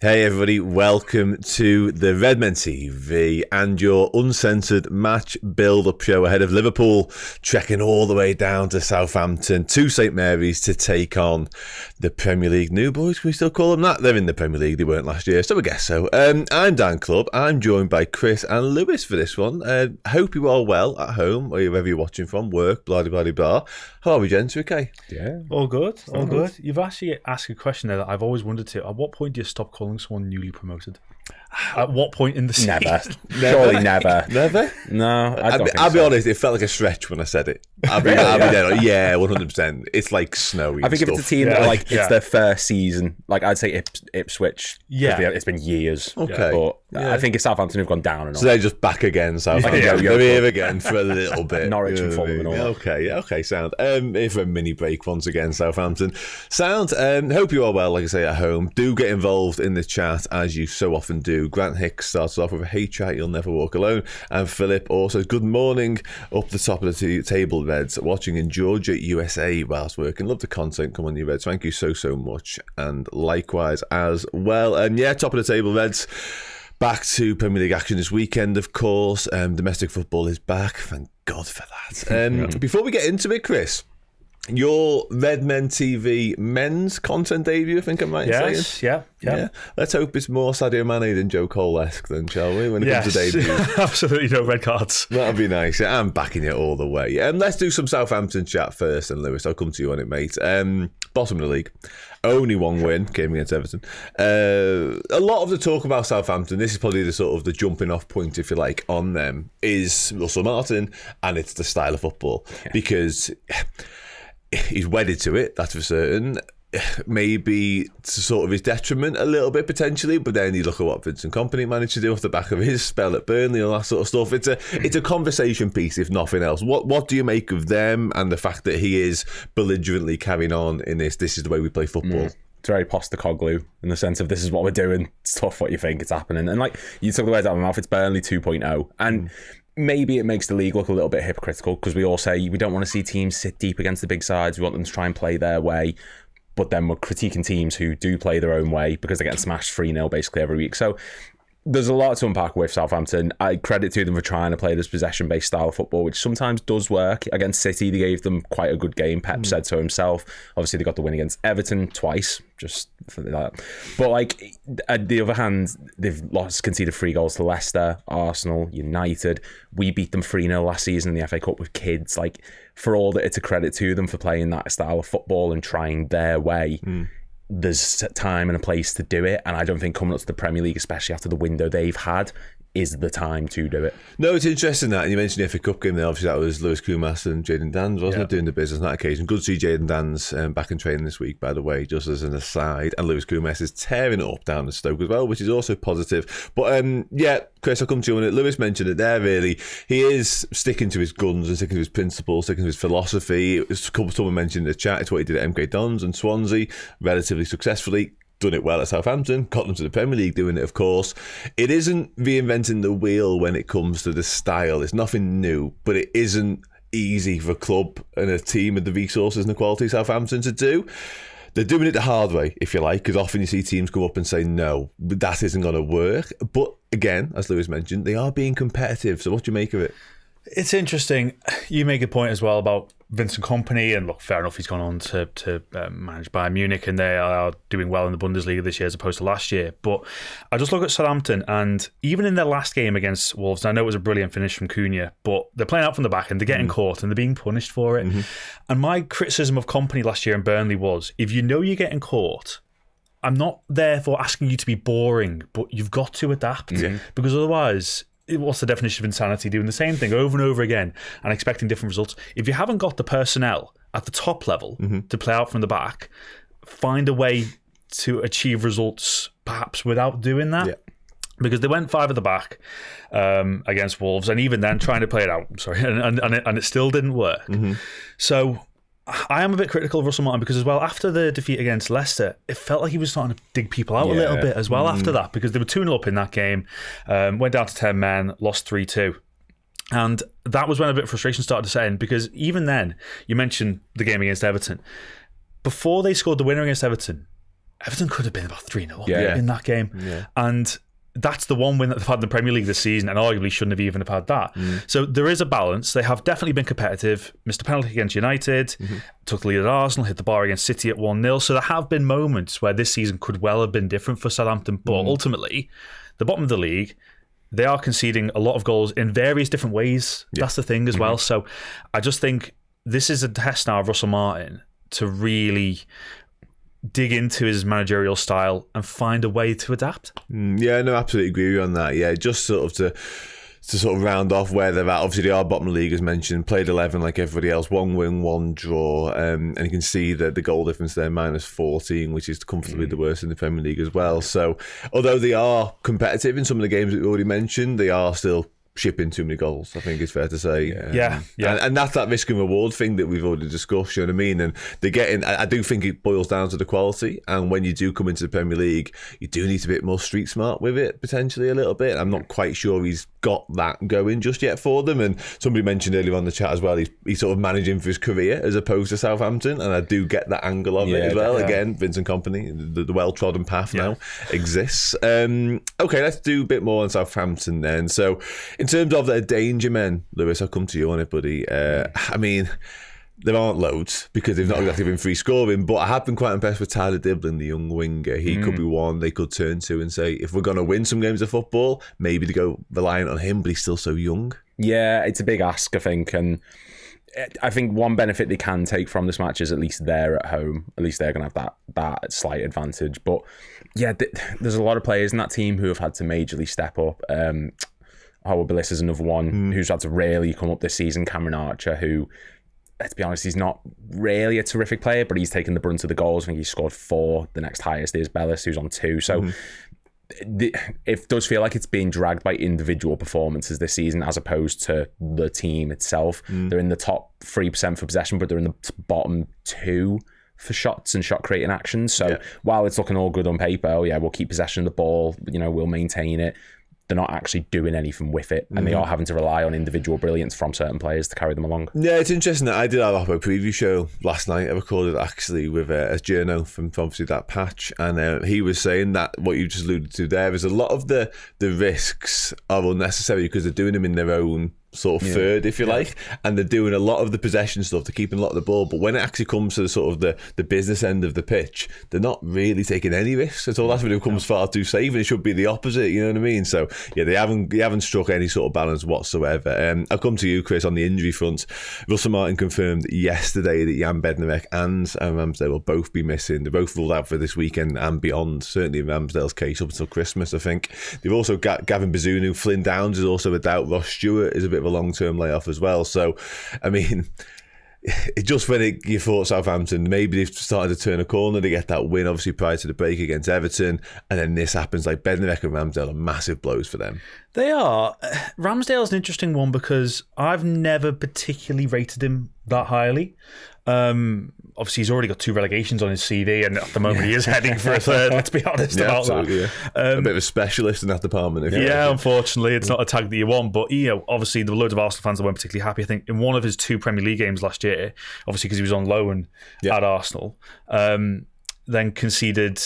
Hey everybody, welcome to the Redmen TV and your Uncensored match build-up show ahead of Liverpool trekking all the way down to Southampton to St Mary's to take on the Premier League new boys. Can we still call them that? They're in the Premier League, they weren't last year, so I guess so. I'm Dan Clubb, I'm joined by Chris and Lewis for this one. Hope you are well at home, or wherever you're watching from, work, blah. How are we, gents? Okay? Yeah. All good. You've actually asked a question there that I've always wondered to. At what point do you stop calling someone newly promoted? At what point in the season? Never. Surely never. Never? No, I'll be honest, it felt like a stretch when I said it. I'll be dead. Yeah, 100%. It's like snowy. I think if it's a team that it's their first season, like I'd say Ipswich. Yeah. It's been years. Okay. But I think it's Southampton who've gone down and all. So they're just back again, Southampton. They're here again for a little bit. Norwich and Fulham and all. Okay, sound. Here for a mini break once again, Southampton. Sound. Hope you are well, like I say, at home. Do get involved in the chat, as you so often do. Grant Hicks starts off with a "Hey chat, you'll never walk alone," and Philip also good morning up the top of the table, Reds, watching in Georgia, USA whilst working. Love the content, come on you Reds, thank you so much, and likewise as well. And top of the table, Reds, back to Premier League action this weekend, of course. Domestic football is back, thank God for that. Before we get into it, Chris, your Redmen TV men's content debut, I think I'm right in saying. Yeah. Let's hope it's more Sadio Mane than Joe Cole-esque then, shall we, when it comes to debuts? Absolutely no red cards. That'd be nice. Yeah, I'm backing it all the way. Let's do some Southampton chat first, and Lewis, I'll come to you on it, mate. Bottom of the league. Only one win, came against Everton. A lot of the talk about Southampton, this is probably the sort of the jumping off point, if you like, on them, is Russell Martin, and it's the style of football. Yeah. Because he's wedded to it, that's for certain. Maybe to sort of his detriment a little bit potentially, but then you look at what Vincent Kompany managed to do off the back of his spell at Burnley, all that sort of stuff. It's a conversation piece, if nothing else. What do you make of them and the fact that he is belligerently carrying on in this is the way we play football? It's very Postecoglou in the sense of this is what we're doing. It's tough what you think, it's happening. And like you took the words out of my mouth, it's Burnley 2.0. And maybe it makes the league look a little bit hypocritical because we all say we don't want to see teams sit deep against the big sides. We want them to try and play their way. But then we're critiquing teams who do play their own way because they're getting smashed 3-0 basically every week. So there's a lot to unpack with Southampton. I credit to them for trying to play this possession-based style of football, which sometimes does work. Against City, they gave them quite a good game. Pep said so himself. Obviously, they got the win against Everton twice, just for that. But like, at the other hand, they've conceded 3 goals to Leicester, Arsenal, United. We beat them 3-0 last season in the FA Cup with kids. Like, for all that, it's a credit to them for playing that style of football and trying their way. There's time and a place to do it, and I don't think coming up to the Premier League, especially after the window they've had, is the time to do it. No, it's interesting that, and you mentioned the FA Cup game there, obviously that was Lewis Kumas and Jayden Danns, wasn't it, doing the business on that occasion. Good to see Jayden Danns back in training this week, by the way, just as an aside, and Lewis Kumas is tearing it up down at Stoke as well, which is also positive. But Chris, I'll come to you on it. Lewis mentioned it there, really. He is sticking to his guns and sticking to his principles, sticking to his philosophy. Someone mentioned in the chat, it's what he did at MK Dons and Swansea, relatively successfully. Done it well at Southampton, got them to the Premier League doing it, of course. It isn't reinventing the wheel when it comes to the style. It's nothing new, but it isn't easy for a club and a team with the resources and the quality of Southampton to do. They're doing it the hard way, if you like, because often you see teams come up and say, no, that isn't going to work. But again, as Lewis mentioned, they are being competitive. So what do you make of it? It's interesting. You make a point as well about Vincent Kompany, and look, fair enough, he's gone on to manage Bayern Munich, and they are doing well in the Bundesliga this year as opposed to last year. But I just look at Southampton, and even in their last game against Wolves, and I know it was a brilliant finish from Cunha, but they're playing out from the back and they're getting caught and they're being punished for it. And my criticism of Kompany last year in Burnley was, if you know you're getting caught, I'm not therefore asking you to be boring, but you've got to adapt, because otherwise, what's the definition of insanity? Doing the same thing over and over again and expecting different results. If you haven't got the personnel at the top level to play out from the back, find a way to achieve results perhaps without doing that. Because they went 5 at the back against Wolves, and even then trying to play it out, and it still didn't work. So I am a bit critical of Russell Martin because, as well, after the defeat against Leicester, it felt like he was starting to dig people out a little bit as well after that, because they were 2-0 up in that game, went down to 10 men, lost 3-2. And that was when a bit of frustration started to set in, because even then, you mentioned the game against Everton. Before they scored the winner against Everton, Everton could have been about 3-0 in that game. Yeah. And that's the one win that they've had in the Premier League this season, and arguably shouldn't have even have had that. So there is a balance. They have definitely been competitive. Missed a penalty against United, took the lead at Arsenal, hit the bar against City at 1-0. So there have been moments where this season could well have been different for Southampton, but ultimately, the bottom of the league, they are conceding a lot of goals in various different ways. That's the thing as well. So I just think this is a test now of Russell Martin to really dig into his managerial style and find a way to adapt. Yeah, no, absolutely agree with you on that. Yeah, just sort of to sort of round off where they're at. Obviously, they are bottom of the league, as mentioned. Played 11 like everybody else. 1 win, 1 draw. And you can see that the goal difference there, -14, which is comfortably the worst in the Premier League as well. So, although they are competitive in some of the games that we already mentioned, they are still shipping too many goals, I think it's fair to say. And that's that risk and reward thing that we've already discussed, you know what I mean? And they're getting, I do think it boils down to the quality, and when you do come into the Premier League, you do need to be a bit more street smart with it, potentially a little bit. I'm not quite sure he's got that going just yet for them, and somebody mentioned earlier on the chat as well, he's sort of managing for his career as opposed to Southampton, and I do get that angle of it as well. Again, Vincent Kompany, the well-trodden path now exists. Okay, let's do a bit more on Southampton then. So in terms of their danger men, Lewis, I'll come to you on it, buddy. I mean, there aren't loads because they've not exactly been free scoring, but I have been quite impressed with Tyler Diblin, the young winger. He could be one they could turn to and say, if we're going to win some games of football, maybe to go reliant on him, but he's still so young. Yeah, it's a big ask, I think, and I think one benefit they can take from this match is at least they're at home. At least they're going to have that slight advantage. But yeah, there's a lot of players in that team who have had to majorly step up. Howard Bliss is another one who's had to really come up this season. Cameron Archer, who, let's be honest, he's not really a terrific player, but he's taken the brunt of the goals. I think he scored 4. The next highest is Bellis, who's on 2. So it does feel like it's being dragged by individual performances this season as opposed to the team itself. They're in the top 3% for possession, but they're in the bottom 2 for shots and shot creating actions. So while it's looking all good on paper, we'll keep possession of the ball, we'll maintain it, they're not actually doing anything with it, and they are having to rely on individual brilliance from certain players to carry them along. Yeah, it's interesting that I did our Oppo preview show last night. I recorded it actually with a journo from obviously that patch, and he was saying that what you just alluded to there is a lot of the risks are unnecessary because they're doing them in their own sort of third, if you like, and they're doing a lot of the possession stuff, they're keeping a lot of the ball, but when it actually comes to the sort of the business end of the pitch, they're not really taking any risks at all. That's when it becomes far too safe, and it should be the opposite, you know what I mean? So they haven't struck any sort of balance whatsoever. I'll come to you, Chris, on the injury front. Russell Martin confirmed yesterday that Jan Bednarek and Ramsdale will both be missing. They're both ruled out for this weekend and beyond, certainly in Ramsdale's case up until Christmas, I think. They've also got Gavin Bazunu. Flynn Downs is also a doubt. Ross Stewart is a bit of a long-term layoff as well. So, I mean, it just when you thought Southampton, maybe they've started to turn a corner, they get that win, obviously, prior to the break against Everton, and then this happens. Like, Bednarek and Ramsdale are massive blows for them. They are. Ramsdale's an interesting one because I've never particularly rated him that highly. Obviously, he's already got 2 relegations on his CV, and at the moment he is heading for a third, let's be honest about that. Yeah. A bit of a specialist in that department. Unfortunately, it's not a tag that you want, but obviously there were loads of Arsenal fans that weren't particularly happy. I think in one of his 2 Premier League games last year, obviously because he was on loan at Arsenal, then conceded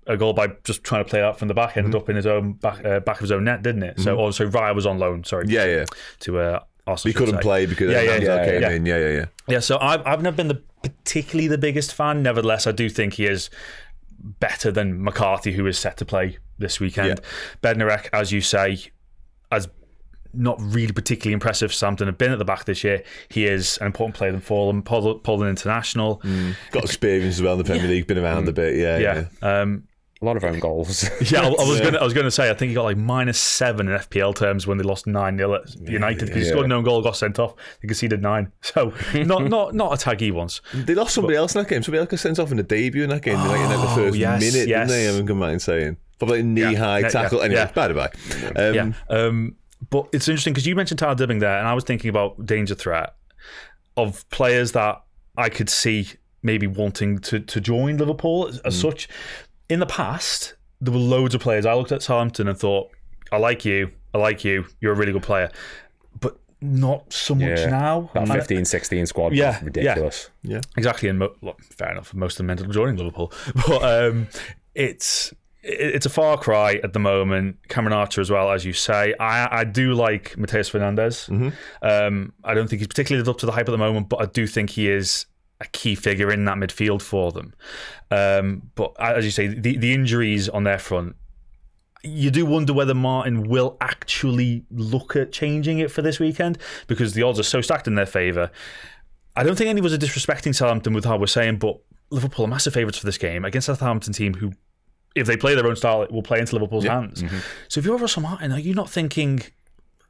a goal by just trying to play out from the back, ended up in his own back of his own net, didn't it? So also Raya was on loan, sorry. To Arsenal, he couldn't play because came in. Yeah, so I've never been particularly the biggest fan. Nevertheless, I do think he is better than McCarthy, who is set to play this weekend. Bednarek, as you say, has not really particularly impressive. Southampton have been at the back this year. He is an important player than Fulham, Poland international. Got experience as well in the Premier League, been around a bit. A lot of own goals. I was going to say, I think he got like -7 in FPL terms when they lost 9-0 at United because he scored an own goal, got sent off. He conceded 9. So not a tag he wants. They lost somebody else in that game. Somebody else got sent off in the debut in that game, in the first minute, didn't they? I don't mind saying. Probably knee-high tackle. Anyway, bye. But it's interesting because you mentioned Tyler Dibbing there, and I was thinking about danger threat of players that I could see maybe wanting to join Liverpool as such. In the past, there were loads of players. I looked at Southampton and thought, I like you, you're a really good player. But not so much now. That 15-16 squad was ridiculous. Yeah, exactly. And fair enough, most of them ended up joining Liverpool. But it's a far cry at the moment. Cameron Archer as well, as you say. I do like Mateus Fernandes. I don't think he's particularly lived up to the hype at the moment, but I do think he is a key figure in that midfield for them. But as you say, the injuries on their front, you do wonder whether Martin will actually look at changing it for this weekend, because the odds are so stacked in their favour. I don't think any of us are disrespecting Southampton with how we're saying, but Liverpool are massive favourites for this game against a Southampton team who, if they play their own style, it will play into Liverpool's hands. So if you're Russell Martin, are you not thinking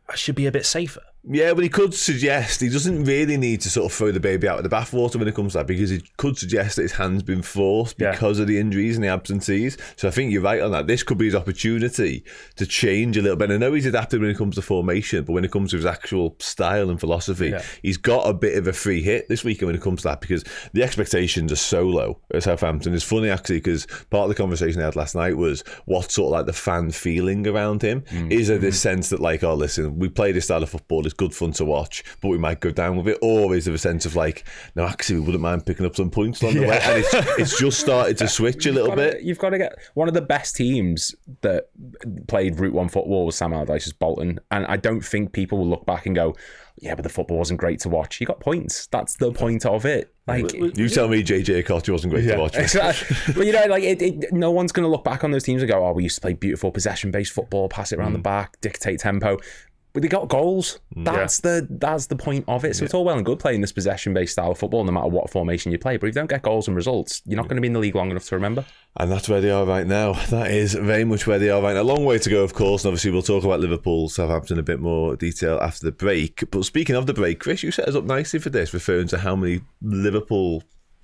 I should be a bit safer? Yeah, but he could suggest he doesn't really need to sort of throw the baby out with the bathwater when it comes to that, because he could suggest that his hand's been forced because of the injuries and the absentees. So I think you're right on that. This could be his opportunity to change a little bit. I know he's adapted when it comes to formation, but when it comes to his actual style and philosophy, he's got a bit of a free hit this weekend when it comes to that, because the expectations are so low at Southampton. It's funny actually, because part of the conversation I had last night was what sort of like the fan feeling around him. Is there this sense that like, oh listen, we play this style of football, it's good fun to watch, but we might go down with it? Or is there a sense of like, no, actually we wouldn't mind picking up some points along the way? And it's just started to switch a little bit. You've got to get one of the best teams that played Route 1 football was Sam Allardyce's Bolton, and I don't think people will look back and go, yeah, but the football wasn't great to watch. You got points. That's the point of it. Like, you tell me JJ Okocha wasn't great to watch. Exactly. But you know, like no one's going to look back on those teams and go, oh, we used to play beautiful possession-based football, pass it around the back, dictate tempo. But they got goals. That's the point of it. So it's all well and good playing this possession-based style of football, no matter what formation you play. But if you don't get goals and results, you're not going to be in the league long enough to remember. And that's where they are right now. That is very much where they are right now. A long way to go, of course. And obviously, we'll talk about Liverpool, Southampton in a bit more detail after the break. But speaking of the break, Chris, you set us up nicely for this, referring to how many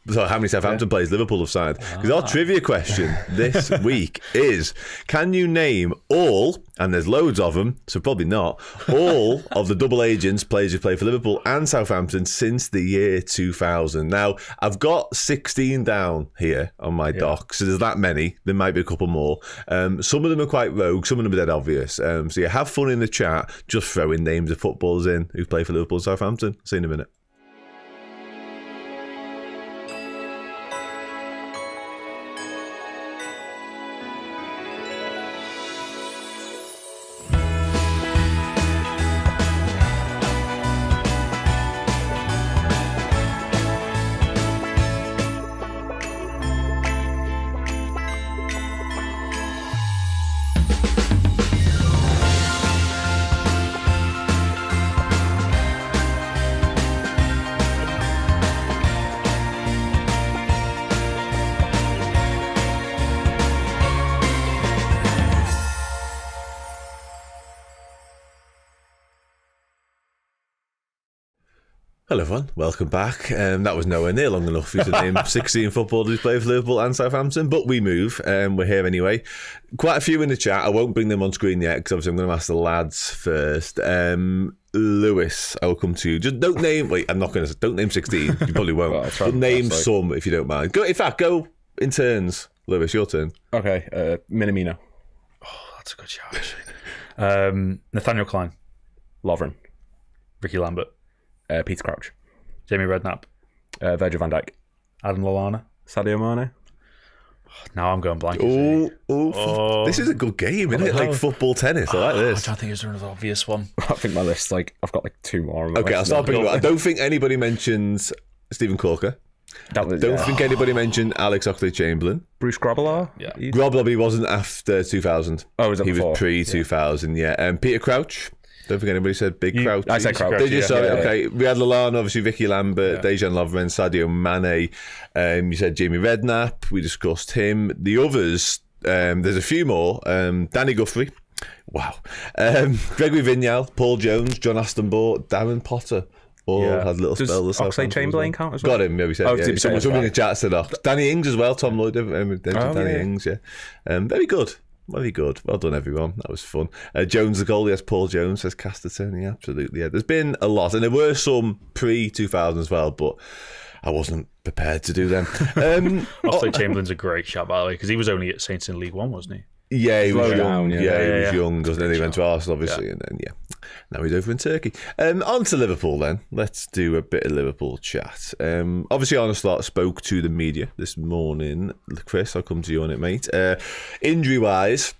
Southampton players Liverpool have signed. Because our trivia question this week is, can you name all, and there's loads of them, so probably not, all of the double agents, players who played for Liverpool and Southampton since the year 2000. Now, I've got 16 down here on my doc, so there's that many. There might be a couple more. Some of them are quite rogue, some of them are dead obvious. So you have fun in the chat, just throwing names of footballers in who play for Liverpool and Southampton. See you in a minute. Hello everyone, welcome back. That was nowhere near long enough for you to name 16 footballers who play for Liverpool and Southampton, but we move. We're here anyway. Quite a few in the chat. I won't bring them on screen yet because obviously I'm going to ask the lads first. Lewis, I'll come to you. Just don't name. Wait, I'm not going to. Don't name 16. You probably won't. But name some if you don't mind. Go. In fact, go in turns. Lewis, your turn. Okay. Minamino. Oh, that's a good shout. Actually. Nathaniel Klein, Lovren. Ricky Lambert. Peter Crouch. Jamie Redknapp. Virgil van Dijk. Adam Lallana. Sadio Mane. Now I'm going blank. This is a good game, isn't it? Like football tennis. I like this. I'm trying to think, is there another obvious one? I think my list, I've got two more. Okay, I'll start bringing. I don't think anybody mentions Stephen Corker. Don't think anybody mentioned Alex Oxlade-Chamberlain. Bruce Grobbelaar. Yeah. Grobbelaar, but he wasn't after 2000. Oh, was that before? He was pre-2000, yeah. And Peter Crouch. Don't think anybody said Big Crouch. I said Crouch. Did you? Sorry. Okay. We had Lallana, obviously Vicky Lambert, Dejan Lovren, Sadio Mane. You said Jamie Redknapp. We discussed him. The others, there's a few more. Danny Guthrie. Wow. Gregory Vignal, Paul Jones, John Astonborough, Darren Potter. All had little spells. Oxlade-Chamberlain count as well? Got him, yeah, we said. Someone in the chat said off. Danny Ings as well, Tom Lloyd. Danny Ings, yeah. Very good. Very good. Well done, everyone. That was fun. Jones the goal. Yes, Paul Jones, says Casterton. Yeah, absolutely. Yeah, there's been a lot. And there were some pre-2000 as well, but I wasn't prepared to do them. Oxlade-Chamberlain's a great shout, by the way, because he was only at Saints in League One, wasn't he? Yeah, he was Slow young. down, He was young, and then he went to Arsenal, obviously, and then now he's over in Turkey. On to Liverpool then. Let's do a bit of Liverpool chat. Obviously, Arne Slot spoke to the media this morning. Chris, I'll come to you on it, mate. Injury-wise,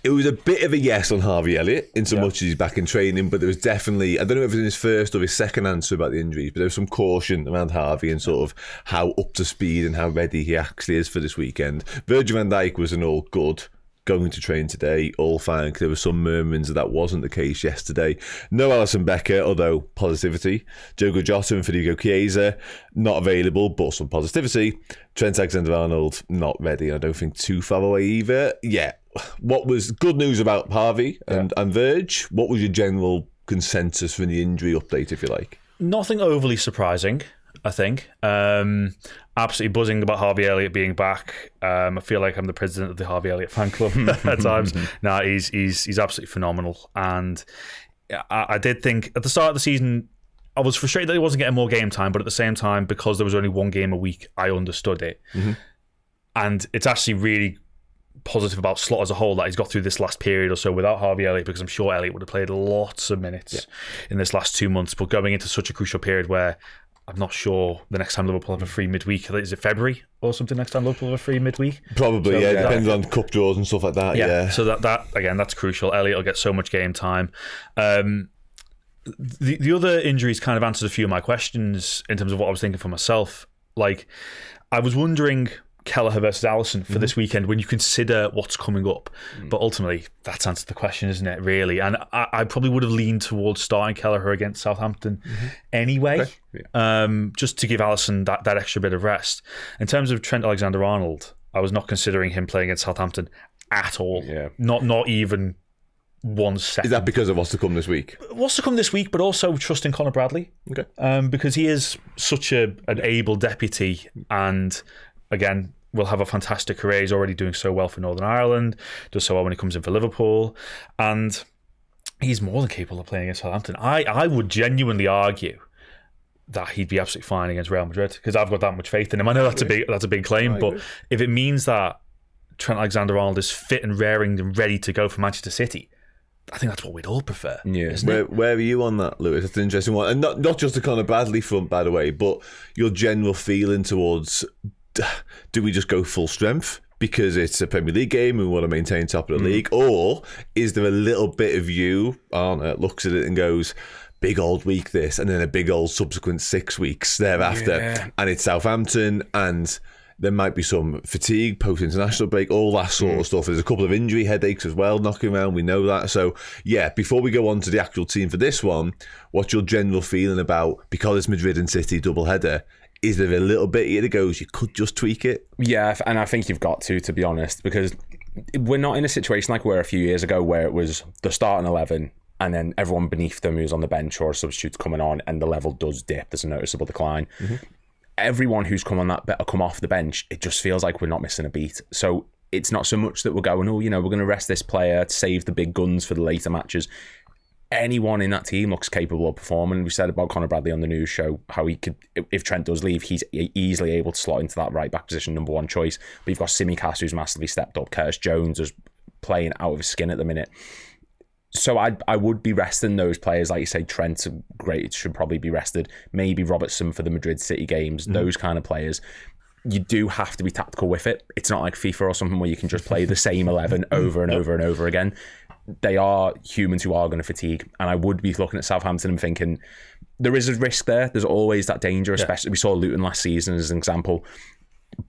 it was a bit of a yes on Harvey Elliott, in so much as he's back in training, but there was definitely, I don't know if it was in his first or his second answer about the injuries, but there was some caution around Harvey and sort of how up to speed and how ready he actually is for this weekend. Virgil van Dijk was an all good, going to train today, all fine. There were some murmurings that wasn't the case yesterday. No Alisson Becker, although positivity. Diogo Jota and Federico Chiesa, not available, but some positivity. Trent Alexander-Arnold, not ready. I don't think too far away either. Yeah. What was good news about Harvey and Verge? What was your general consensus from the injury update, if you like? Nothing overly surprising, I think. Absolutely buzzing about Harvey Elliott being back. I feel like I'm the president of the Harvey Elliott fan club at times. No, he's absolutely phenomenal. And I did think at the start of the season, I was frustrated that he wasn't getting more game time, but at the same time, because there was only one game a week, I understood it. And it's actually really positive about Slot as a whole that he's got through this last period or so without Harvey Elliott, because I'm sure Elliott would have played lots of minutes in this last 2 months. But going into such a crucial period where I'm not sure the next time Liverpool have a free midweek. Is it February or something next time Liverpool have a free midweek? Probably, so, depends on cup draws and stuff like that. Yeah. So that again, that's crucial. Elliott will get so much game time. The other injuries kind of answered a few of my questions in terms of what I was thinking for myself. Like, I was wondering Kelleher versus Alisson for this weekend when you consider what's coming up. But ultimately, that's answered the question, isn't it, really? And I probably would have leaned towards starting Kelleher against Southampton anyway, just to give Alisson that extra bit of rest. In terms of Trent Alexander-Arnold, I was not considering him playing against Southampton at all. Not even 1 second. Is that because of what's to come this week? What's to come this week, but also trusting Conor Bradley. Because he is such an able deputy, and again, will have a fantastic career. He's already doing so well for Northern Ireland, does so well when he comes in for Liverpool, and he's more than capable of playing against Southampton. I would genuinely argue that he'd be absolutely fine against Real Madrid, because I've got that much faith in him. I know that's a big claim, but if it means that Trent Alexander-Arnold is fit and raring and ready to go for Manchester City, I think that's what we'd all prefer. Where are you on that, Lewis? That's an interesting one. And not just the Conor Bradley front, by the way, but your general feeling towards, do we just go full strength because it's a Premier League game and we want to maintain top of the league? Or is there a little bit of you, Arne, looks at it and goes, big old week this, and then a big old subsequent 6 weeks thereafter, and it's Southampton, and there might be some fatigue, post-international break, all that sort of stuff. There's a couple of injury headaches as well knocking around, we know that. So, before we go on to the actual team for this one, what's your general feeling about, because it's Madrid and City double-header, is there a little bit here that goes, you could just tweak it? Yeah, and I think you've got to be honest, because we're not in a situation like we were a few years ago where it was the starting 11 and then everyone beneath them who's on the bench or substitutes coming on and the level does dip. There's a noticeable decline. Everyone who's come on that better come off the bench, it just feels like we're not missing a beat. So it's not so much that we're going, we're going to rest this player to save the big guns for the later matches. Anyone in that team looks capable of performing. We said about Conor Bradley on the news show, how he could, if Trent does leave, he's easily able to slot into that right back position, number one choice. But you've got Tsimikas, who's massively stepped up. Curtis Jones is playing out of his skin at the minute. So I would be resting those players. Like you say, Trent, great, should probably be rested. Maybe Robertson for the Madrid City games, those kind of players. You do have to be tactical with it. It's not like FIFA or something where you can just play the same 11 over and over and over again. They are humans who are going to fatigue. And I would be looking at Southampton and thinking, there is a risk there. There's always that danger, especially we saw Luton last season as an example.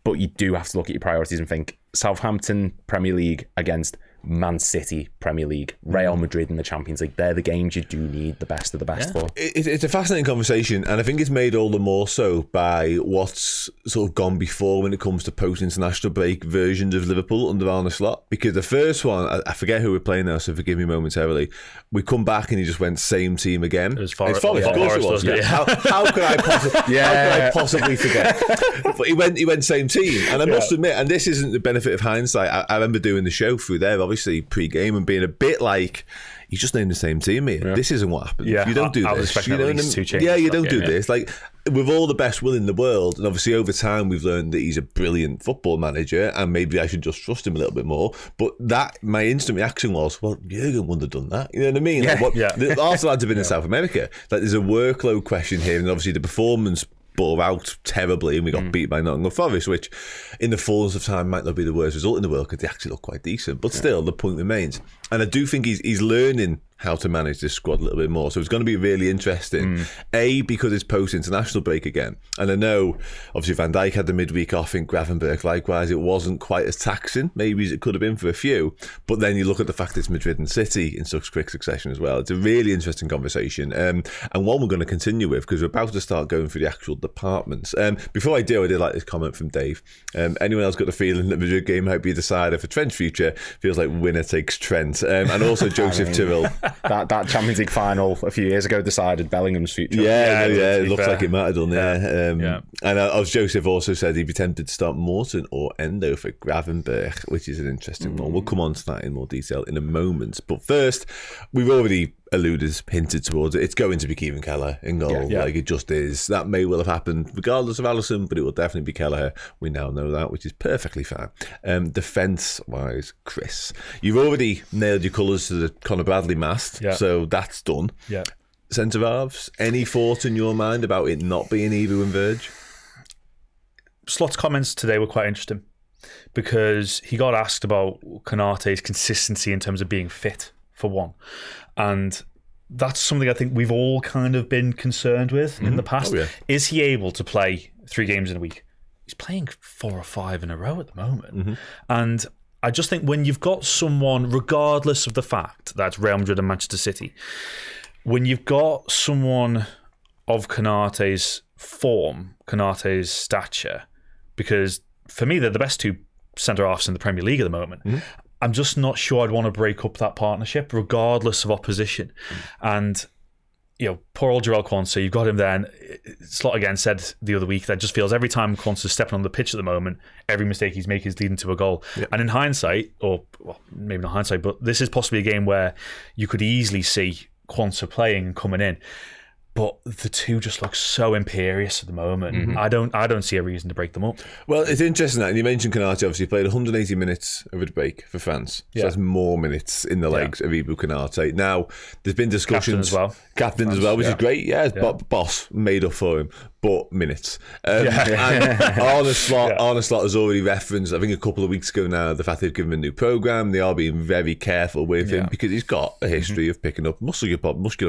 But you do have to look at your priorities and think, Southampton Premier League against Man City Premier League, Real Madrid in the Champions League. They're the games you do need the best of the best for. It's a fascinating conversation, and I think it's made all the more so by what's sort of gone before when it comes to post-international break versions of Liverpool under Arne Slot. Because the first one, I forget who we're playing now, so forgive me momentarily. We come back and he just went same team again. It was Forest. Of course it was. How could I possibly forget? But he went same team, and I must admit, and this isn't the benefit of hindsight. I remember doing the show through there. obviously pre-game and being a bit like, you just named the same team here. Yeah. This isn't what happens. Yeah, you don't do I was this. expecting at least 2 changes. Yeah, you don't do this. Like, with all the best will in the world, and obviously over time we've learned that he's a brilliant football manager, and maybe I should just trust him a little bit more. But my instant reaction was, well, Jurgen wouldn't have done that. You know what I mean? Yeah. The Arsenal had to have been in South America. Like, there's a workload question here, and obviously the performance bore out terribly, and we got beat by Nottingham Forest, which in the fullness of time might not be the worst result in the world, because they actually look quite decent, but still the point remains. And I do think he's learning how to manage this squad a little bit more, so it's going to be really interesting. Because it's post-international break again, and I know obviously Van Dijk had the midweek off, in Gravenberch likewise, it wasn't quite as taxing maybe as it could have been for a few, but then you look at the fact it's Madrid and City in such quick succession as well. It's a really interesting conversation, and one we're going to continue with, because we're about to start going through the actual departments. Before I do, I did like this comment from Dave. Anyone else got the feeling that the Madrid game might be a decider for Trent's future? Feels like winner takes Trent. And also Joseph Tyrrell. That Champions League final a few years ago decided Bellingham's future. Yeah, it looks like it might have done. And as Joseph also said, he'd be tempted to start Morton or Endo for Gravenberch, which is an interesting one. We'll come on to that in more detail in a moment. But first, we've already hinted towards it. It's going to be Kevin Keller in goal. Like, it just is. That may well have happened regardless of Alisson, but it will definitely be Keller. We now know that, which is perfectly fine. Defence-wise, Chris, you've already nailed your colours to the Conor Bradley mast, so that's done. Centre halves, any thought in your mind about it not being Ebu and Verge? Slot's comments today were quite interesting, because he got asked about Konaté's consistency in terms of being fit, for one. And that's something I think we've all kind of been concerned with in the past. Is he able to play 3 games in a week? He's playing 4 or 5 in a row at the moment. And I just think when you've got someone, regardless of the fact that it's Real Madrid and Manchester City, when you've got someone of Konaté's form, Konaté's stature, because for me, they're the best 2 centre-halves in the Premier League at the moment. I'm just not sure I'd want to break up that partnership, regardless of opposition. And, poor old Jarell Quansah, you've got him there. And Slot again said the other week that just feels every time Quansah's stepping on the pitch at the moment, every mistake he's making is leading to a goal. And in hindsight, or maybe not hindsight, but this is possibly a game where you could easily see Quansah playing and coming in. But the 2 just look so imperious at the moment. I don't see a reason to break them up. Well, it's interesting that, and you mentioned Konaté obviously played 180 minutes of a break for France. So that's more minutes in the legs of Ibu Konaté. Now, there's been discussions. Captain as well, which is great. Boss made up for him, but minutes. And Arne Slot has already referenced, I think a couple of weeks ago now, the fact they've given him a new programme. They are being very careful with him, because he's got a history of picking up muscular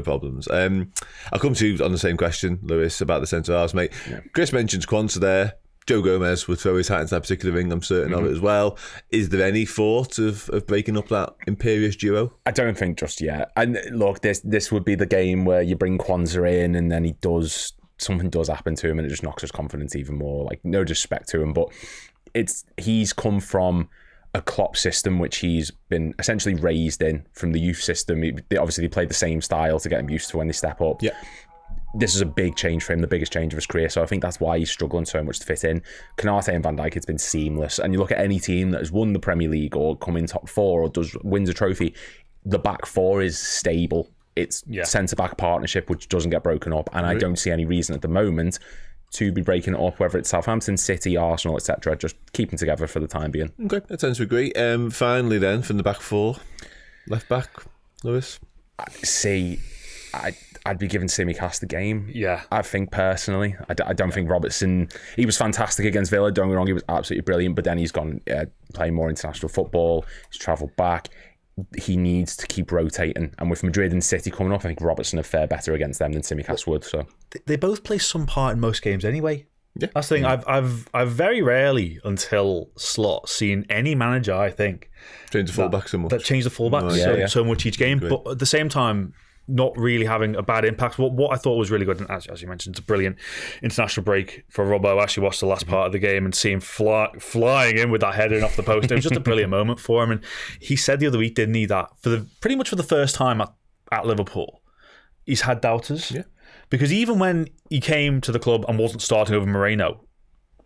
problems. I'll come to you on the same question, Lewis, about the centre halves, mate. Chris mentions Quansah there. Joe Gomez would throw his hat into that particular ring, I'm certain of it as well. Is there any thought of breaking up that imperious duo? I don't think just yet. And look, this would be the game where you bring Quansah in, and then something does happen to him, and it just knocks his confidence even more. Like, no disrespect to him, but he's come from a Klopp system which he's been essentially raised in from the youth system. They played the same style to get him used to when they step up. This is a big change for him, the biggest change of his career, so I think that's why he's struggling so much to fit in. Konaté and Van Dijk, it's been seamless, and you look at any team that has won the Premier League or come in top 4 or wins a trophy, the back 4 is stable. It's centre-back partnership which doesn't get broken up, and I don't see any reason at the moment to be breaking it up, whether it's Southampton, City, Arsenal, etc. Just keep them together for the time being. Okay, I tend to agree. Finally then, from the back 4, left back, Lewis? I'd be giving Tsimikas the game. Yeah. I think personally. I don't think Robertson, he was fantastic against Villa, don't get me wrong, he was absolutely brilliant, but then he's gone playing more international football, he's travelled back. He needs to keep rotating, and with Madrid and City coming up, I think Robertson would fare better against them than Tsimikas would. So they both play some part in most games anyway. That's the thing. I've very rarely, until Slot, seen any manager, I think, change the fullback so much. That changed the fullback so much each game. But at the same time, not really having a bad impact. What I thought was really good, and as you mentioned, it's a brilliant international break for Robbo. I actually watched the last part of the game and see him flying in with that header in off the post. It was just a brilliant moment for him. And he said the other week, didn't he, that pretty much for the first time at Liverpool, he's had doubters. Yeah. Because even when he came to the club and wasn't starting over Moreno,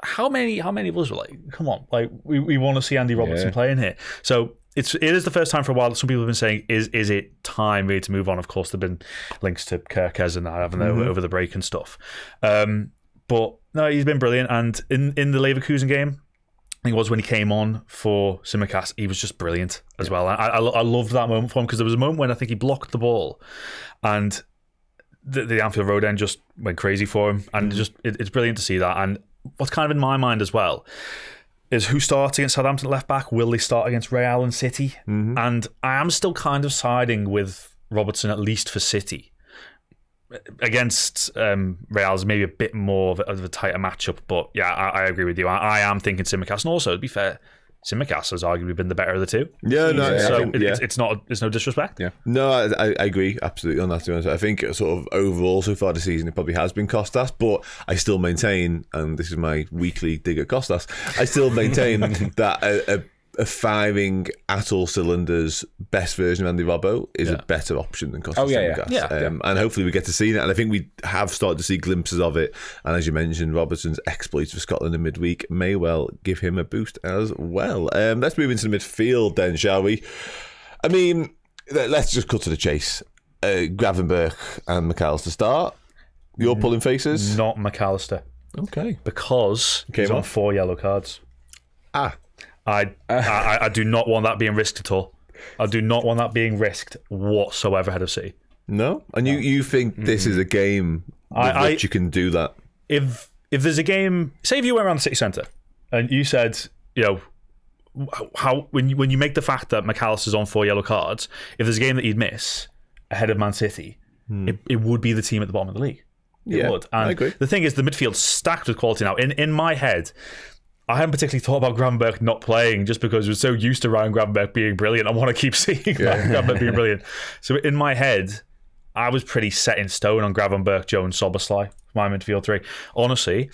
how many of us were like, come on, like we want to see Andy Robertson playing here. So it is the first time for a while that some people have been saying, is it time really to move on? Of course, there've been links to Kirkes and that, haven't there, over the break and stuff. But no, he's been brilliant. And in the Leverkusen game, I think it was when he came on for Simicast, he was just brilliant as well. I loved that moment for him, because there was a moment when I think he blocked the ball and the Anfield Road end just went crazy for him. And it's brilliant to see that. And what's kind of in my mind as well is who starts against Southampton left back? Will they start against Real and City? And I am still kind of siding with Robertson, at least for City. Against Real is maybe a bit more of a tighter matchup, but yeah, I agree with you. I am thinking Simicast, and also, to be fair, Simicast has arguably been the better of the two. Yeah, no, so it's no disrespect. Yeah, no, I agree absolutely on that. To be honest, I think sort of overall so far this season it probably has been Costas, but I still maintain, and this is my weekly dig at Costas, I still maintain that a firing at all cylinders best version of Andy Robbo is a better option than Costas. And hopefully we get to see that, and I think we have started to see glimpses of it, and as you mentioned, Robertson's exploits for Scotland in midweek may well give him a boost as well. Let's move into the midfield then, shall we? I mean, let's just cut to the chase. Gravenberch and McAllister start. You're pulling faces? Not McAllister. Okay. Because he's on 4 yellow cards. I do not want that being risked at all. I do not want that being risked whatsoever ahead of City. No? And you think this is a game with which you can do that? If there's a game, say if you went around the city centre and you said, how when you make the fact that McAllister's on 4 yellow cards, if there's a game that you'd miss ahead of Man City, it would be the team at the bottom of the league. It would. And I agree. The thing is, the midfield's stacked with quality now. In my head, I hadn't particularly thought about Gravenberch not playing just because we're so used to Ryan Gravenberch being brilliant. I want to keep seeing Ryan Gravenberch being brilliant. So in my head, I was pretty set in stone on Gravenberch, Jones, Szoboszlai, my midfield three. Honestly,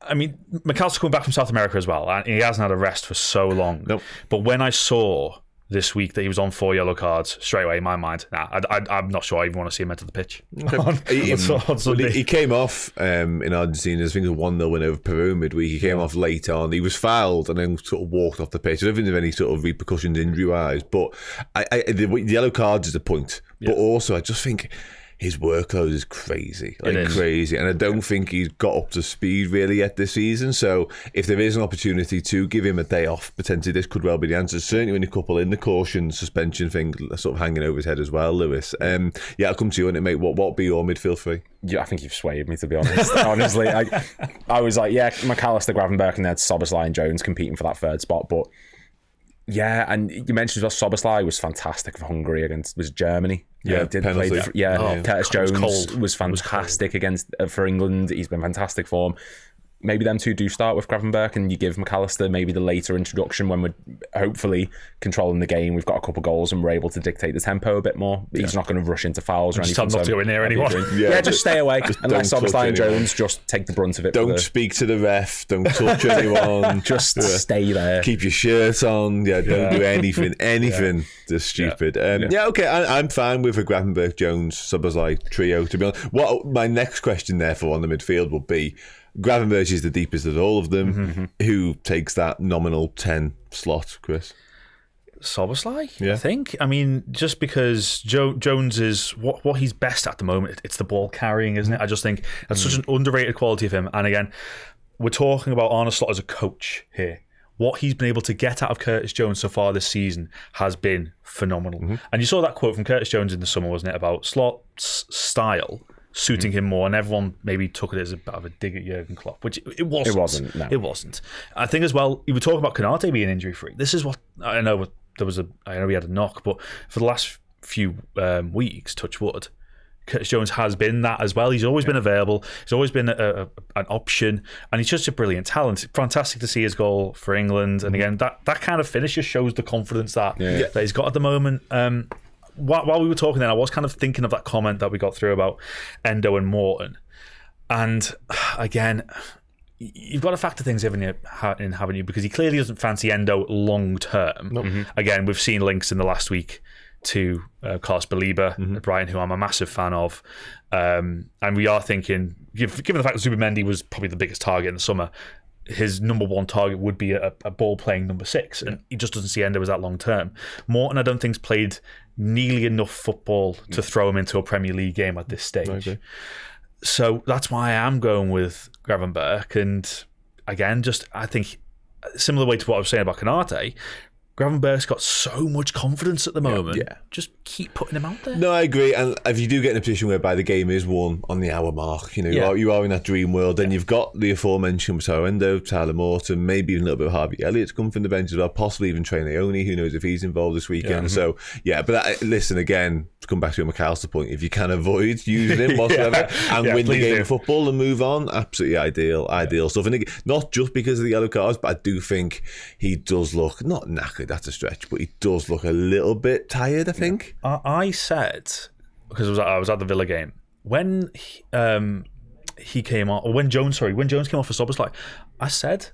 I mean, McAllister coming back from South America as well, and he hasn't had a rest for so long. Nope. But when I saw this week that he was on 4 yellow cards, straight away in my mind, I'm not sure I even want to see him enter the pitch. Okay. He came off in Argentina, I think it was a 1-0 win over Peru midweek. He came off late on. He was fouled and then sort of walked off the pitch. I don't think there's any sort of repercussions injury-wise, but the yellow cards is a point. But also, I just think his workload is crazy, crazy, and I don't think he's got up to speed really yet this season. So if there is an opportunity to give him a day off, potentially this could well be the answer. Certainly when you couple in the caution suspension thing sort of hanging over his head as well, Lewis. I'll come to you on it, mate. What would be your midfield three? Yeah, I think you've swayed me, to be honest. Honestly, I was like, McAllister, Gravenberch, and then Szoboszlai and Jones competing for that third spot, but. Yeah, and you mentioned as well, Szoboszlai was fantastic for Hungary against Germany. Curtis Jones was fantastic for England. He's been fantastic for him. Maybe them two do start with Gravenberch, and you give McAllister maybe the later introduction when we're hopefully controlling the game. We've got a couple goals and we're able to dictate the tempo a bit more. He's not going to rush into fouls or anything. Just not to go in there anymore. Just stay away and let Szoboszlai and Jones just take the brunt of it. Don't speak to the ref. Don't touch anyone. Just stay there. Keep your shirt on. Don't do anything. Just stupid. Okay. I'm fine with a Gravenberch, Jones, Szoboszlai trio. To be honest, what my next question therefore on the midfield will be. Gravenberch is the deepest of all of them. Who takes that nominal 10 slot, Chris? Szoboszlai, I think. I mean, just because Jones is what he's best at the moment, it's the ball carrying, isn't it? I just think that's such an underrated quality of him. And again, we're talking about Arne Slot as a coach here. What he's been able to get out of Curtis Jones so far this season has been phenomenal. And you saw that quote from Curtis Jones in the summer, wasn't it, about Slot's style suiting him more, and everyone maybe took it as a bit of a dig at Jurgen Klopp, which it wasn't. No. It wasn't. I think as well, you were talking about Konate being injury free. This is what I know. I know he had a knock, but for the last few weeks, touch wood, Curtis Jones has been that as well. He's always been available. He's always been an option, and he's just a brilliant talent. Fantastic to see his goal for England, and again, that kind of finish just shows the confidence that he's got at the moment. While we were talking then, I was kind of thinking of that comment that we got through about Endo and Morton. And again, you've got to factor things in, haven't you? Because he clearly doesn't fancy Endo long term. Nope. Again, we've seen links in the last week to Carlos Baliba at Brighton, who I'm a massive fan of. And we are thinking, given the fact that Zubimendi was probably the biggest target in the summer, his number one target would be a ball playing number 6, and he just doesn't see Endo as that long term. Morton, I don't think's played nearly enough football to throw him into a Premier League game at this stage. Okay. So that's why I am going with Gravenberch. And again, I think similar way to what I was saying about Canate, Gravenberch's got so much confidence at the moment. Yeah. Just keep putting him out there. No, I agree. And if you do get in a position whereby the game is won on the hour mark, you are in that dream world, then you've got the aforementioned Endo, Tyler Morton, maybe even a little bit of Harvey Elliott to come from the bench as well, possibly even Trey Naoni, who knows if he's involved this weekend. Yeah. So, but listen, again, to come back to your McAllister point, if you can avoid using him whatsoever and win the game of football and move on, absolutely ideal stuff. And not just because of the yellow cards, but I do think he does look, not knackered, that's a stretch, but he does look a little bit tired, I think. I said, because I was at the Villa game, when he came off, or when Jones came off for Szoboszlai, I said,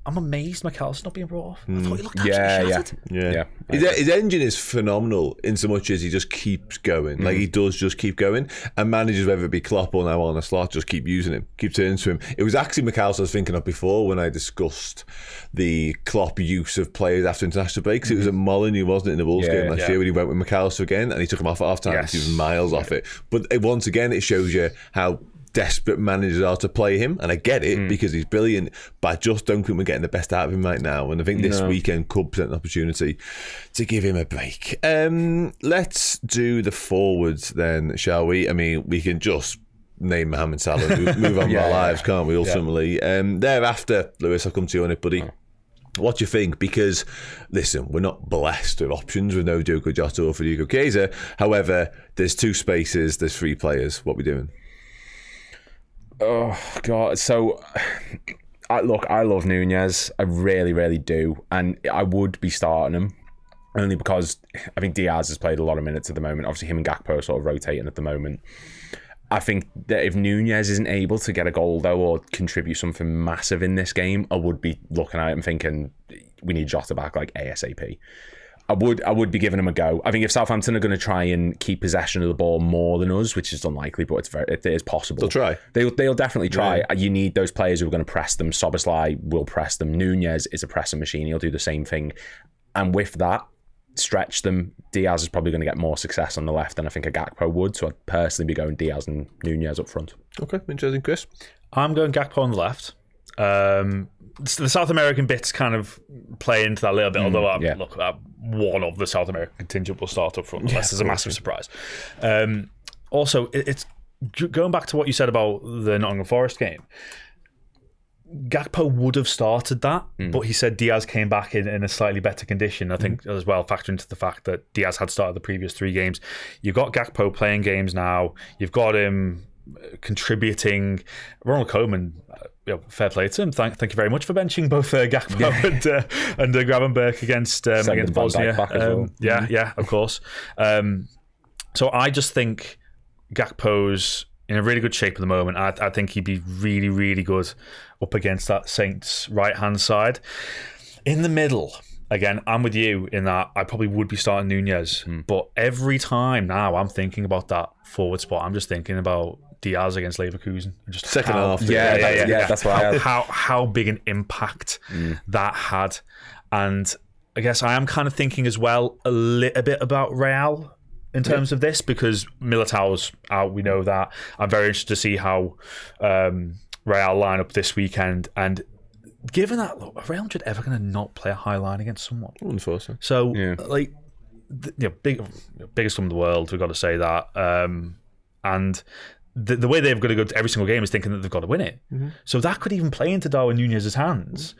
I'm amazed McAllister's not being brought off. I thought he looked absolutely shattered. Yeah. His engine is phenomenal in so much as he just keeps going. Like, he does just keep going. And managers, whether it be Klopp or now on a slot, just keep using him, keep turning to him. It was actually McAllister I was thinking of before when I discussed the Klopp use of players after international breaks. It was at Molineux, wasn't it, in the Wolves game last year, when he went with McAllister again and he took him off at half-time. Yes. He was miles off it. But once again, it shows you how desperate managers are to play him, and I get it because he's brilliant, but I just don't think we're getting the best out of him right now, and I think this weekend could present an opportunity to give him a break. Let's do the forwards then, shall we? I mean, we can just name Mohamed Salah and move on with our lives, can't we, ultimately? Thereafter, Lewis, I'll come to you on it, buddy. What do you think? Because, listen, we're not blessed with options with no Diogo Jota or Federico Chiesa. However, there's 2 spaces, there's 3 players. What are we doing? Oh, God. So, I love Nunez. I really, really do. And I would be starting him only because I think Diaz has played a lot of minutes at the moment. Obviously, him and Gakpo are sort of rotating at the moment. I think that if Nunez isn't able to get a goal, though, or contribute something massive in this game, I would be looking at it and thinking we need Jota back like ASAP. I would be giving him a go. I think if Southampton are going to try and keep possession of the ball more than us, which is unlikely, but it is possible. They'll try. They'll definitely try. Yeah. You need those players who are going to press them. Szoboszlai will press them. Nunez is a pressing machine. He'll do the same thing. And with that, stretch them. Diaz is probably going to get more success on the left than I think a Gakpo would. So I'd personally be going Diaz and Nunez up front. Okay, interesting, Chris. I'm going Gakpo on the left. The South American bits kind of play into that a little bit, although one of the South American contingent will start up front, unless there's a massive surprise. Also, it's going back to what you said about the Nottingham Forest game. Gakpo would have started that, but he said Diaz came back in a slightly better condition. I think as well, factoring into the fact that Diaz had started the previous 3 games. You've got Gakpo playing games now. You've got him contributing. Ronald Koeman, fair play to him. Thank you very much for benching both Gakpo and Gravenberch against Bosnia. Yeah, of course. So I just think Gakpo's in a really good shape at the moment. I think he'd be really, really good up against that Saints right-hand side. In the middle, again, I'm with you in that I probably would be starting Nunez, but every time now I'm thinking about that forward spot, I'm just thinking about Diaz against Leverkusen. Just second half. Yeah. That's why how big an impact that had. And I guess I am kind of thinking as well a little bit about Real in terms of this, because Militao's out, we know that. I'm very interested to see how Real line up this weekend. And given that, look, are Real Madrid ever going to not play a high line against someone? I wouldn't thought so. So, biggest club in the world, we've got to say that. And the way they've got to go to every single game is thinking that they've got to win it. So that could even play into Darwin Nunez's hands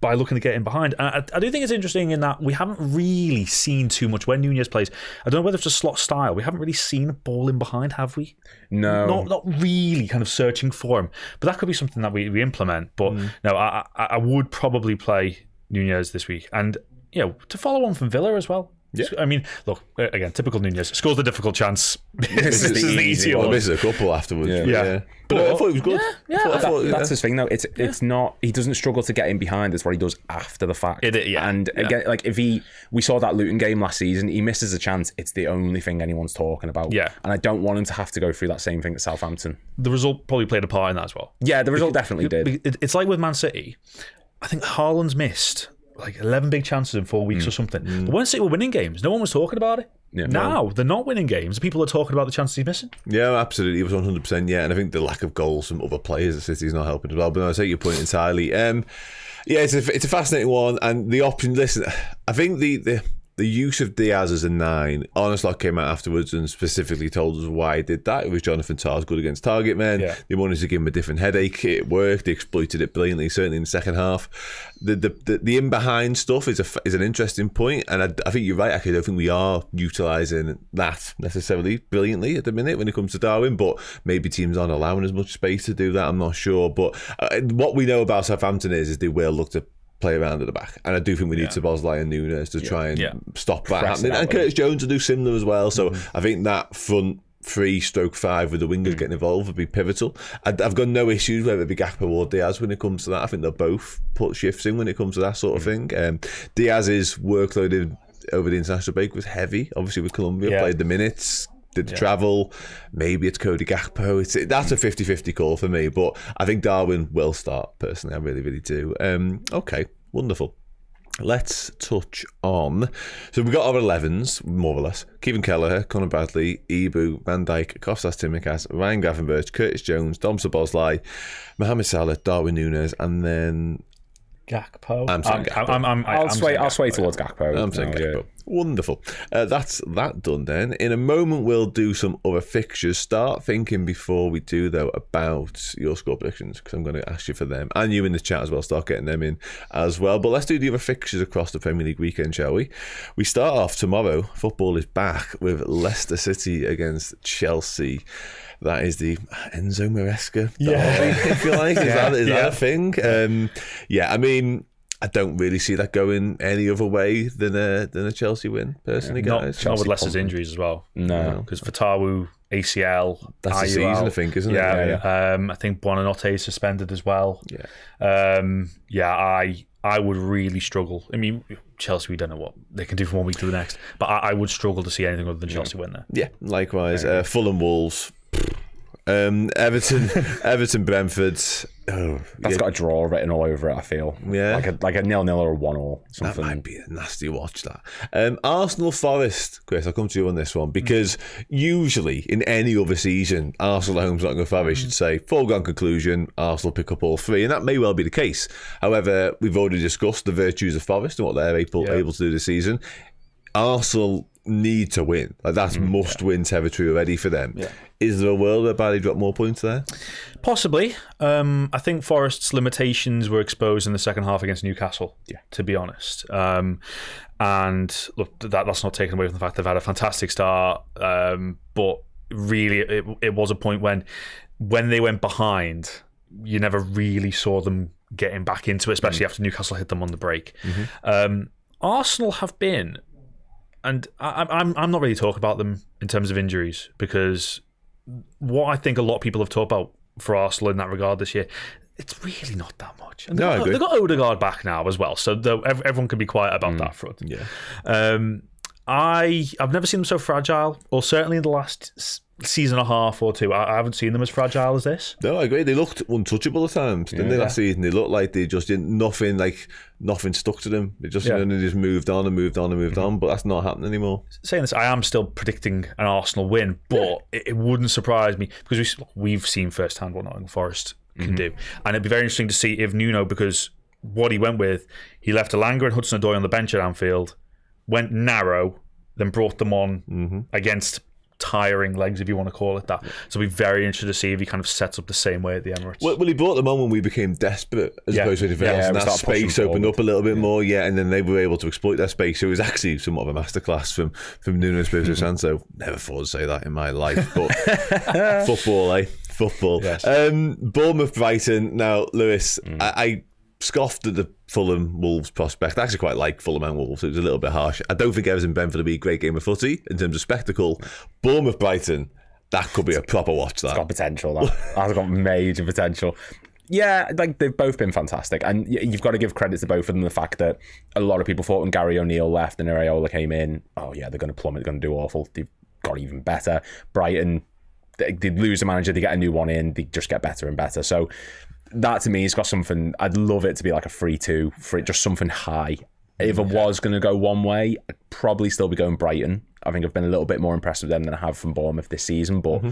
by looking to get in behind. And I do think it's interesting in that we haven't really seen too much when Nunez plays. I don't know whether it's a slot style. We haven't really seen a ball in behind, have we? No. Not really kind of searching for him. But that could be something that we implement. But no, I would probably play Nunez this week. And, to follow on from Villa as well. I mean, look, again, typical Nunez. Scores the difficult chance. This is the easy one. Misses a couple afterwards. Yeah. But I thought he was good. That's his thing, though. It's not. He doesn't struggle to get in behind. It's what he does after the fact. And again, like we saw that Luton game last season. He misses a chance. It's the only thing anyone's talking about. Yeah. And I don't want him to have to go through that same thing at Southampton. The result probably played a part in that as well. Yeah, the result definitely did. It's like with Man City. I think Haaland's missed like 11 big chances in 4 weeks or something. But when City were winning games, no one was talking about it. Now they're not winning games. People are talking about the chances he's missing. Yeah, absolutely. It was 100%. Yeah, and I think the lack of goals from other players at City is not helping as well. But no, I take your point entirely. Yeah, it's a fascinating one, and the option. Listen, I think the use of Diaz as a 9, Arneslot came out afterwards and specifically told us why he did that. It was Jonathan Tarr's good against target men. Yeah. They wanted to give him a different headache. It worked. They exploited it brilliantly, certainly in the second half. The in-behind stuff is an interesting point, and I think you're right. Actually, I don't think we are utilising that necessarily brilliantly at the minute when it comes to Darwin, but maybe teams aren't allowing as much space to do that. I'm not sure. But what we know about Southampton is they will look to play around at the back, and I do think we need to Bosley and Nunez to try and stop that happening, and Curtis Jones to do similar as well. So I think that front 3/5 with the wingers getting involved would be pivotal. I've got no issues whether it be Gakpo or Diaz when it comes to that. I think they'll both put shifts in when it comes to that sort of thing. Diaz's workload over the international break was heavy, obviously with Colombia, played the minutes, did the travel. Maybe it's Cody Gakpo. That's a 50-50 call for me, but I think Darwin will start, personally. I really, really do. Okay, wonderful. Let's touch on. So we've got our 11s, more or less. Kevin Kelleher, Conor Bradley, Ibu, Van Dijk, Kostas Tsimikas, Ryan Gravenberch, Curtis Jones, Dom Szoboszlai, Mohamed Salah, Darwin Nunez, and then Gakpo. I'm saying Gakpo. I'll sway towards Gakpo. I'm saying Gakpo. Wonderful. That's that done then. In a moment, we'll do some other fixtures. Start thinking before we do, though, about your score predictions, because I'm going to ask you for them. And you in the chat as well. Start getting them in as well. But let's do the other fixtures across the Premier League weekend, shall we? We start off tomorrow. Football is back with Leicester City against Chelsea. That is the Enzo Maresca derby, if you like. Is that a thing? I mean, I don't really see that going any other way than a Chelsea win, personally, guys. Not with Leicester's injuries as well. No. Because Fatawu, ACL, that's the season, I think, isn't it? Yeah. I think Buonanotte is suspended as well. I would really struggle. I mean, Chelsea, we don't know what they can do from one week to the next, but I would struggle to see anything other than Chelsea win there. Yeah, likewise. Fulham, Wolves. Everton, Brentford. That's got a draw written all over it, I feel. Yeah. Like a 0-0 or a 1-1. Something. That might be a nasty watch, that. Arsenal Forest. Chris, I'll come to you on this one, because usually in any other season, Arsenal at home, Nottingham Forest should say, foregone conclusion, Arsenal pick up all 3, and that may well be the case. However, we've already discussed the virtues of Forest and what they're able to do this season. Arsenal need to win. That's must-win territory already for them. Yeah. Is there a world whereby they drop more points there? Possibly. I think Forest's limitations were exposed in the second half against Newcastle, to be honest. And look, that's not taken away from the fact they've had a fantastic start. But really, it was a point when they went behind, you never really saw them getting back into it, especially after Newcastle hit them on the break. Arsenal have been... And I'm not really talking about them in terms of injuries, because what I think a lot of people have talked about for Arsenal in that regard this year, it's really not that much. And they've got Odegaard back now as well, so everyone can be quiet about that front. Yeah. I've never seen them so fragile, or certainly in the last season and a half or two. I haven't seen them as fragile as this. No, I agree. They looked untouchable at times, didn't they, last season? They looked like they just didn't, nothing stuck to them. They just moved on and moved on and moved on, but that's not happening anymore. Saying this, I am still predicting an Arsenal win, but it wouldn't surprise me, because we've seen firsthand what Nottingham Forest can do. And it'd be very interesting to see if Nuno, because what he went with, he left Elanga and Hudson-Odoi on the bench at Anfield, went narrow, then brought them on against tiring legs, if you want to call it that. So it'll be very interesting to see if he kind of sets up the same way at the Emirates. Well, he brought them on when we became desperate, as opposed to anything else, and that space opened up a little bit more, and then they were able to exploit that space. So it was actually somewhat of a masterclass from Nuno Espirito Santo. Never thought to say that in my life, but football, Football. Yes. Bournemouth, Brighton. Now, Lewis, scoffed at the Fulham Wolves prospect. I actually quite like Fulham and Wolves. It was a little bit harsh. I don't think Everton Brentford will be a great game of footy in terms of spectacle. Bournemouth Brighton, that could be a proper watch. That. It's got potential. That's got major potential. Yeah, like they've both been fantastic, and you've got to give credit to both of them. The fact that a lot of people thought when Gary O'Neill left and Areola came in, oh yeah, they're going to plummet, they're going to do awful. They've got even better. Brighton, they lose a manager, they get a new one in, they just get better and better. So that to me has got something. I'd love it to be like a 3-2 for it, just something high. If it was going to go one way, I'd probably still be going Brighton. I think I've been a little bit more impressed with them than I have from Bournemouth this season, but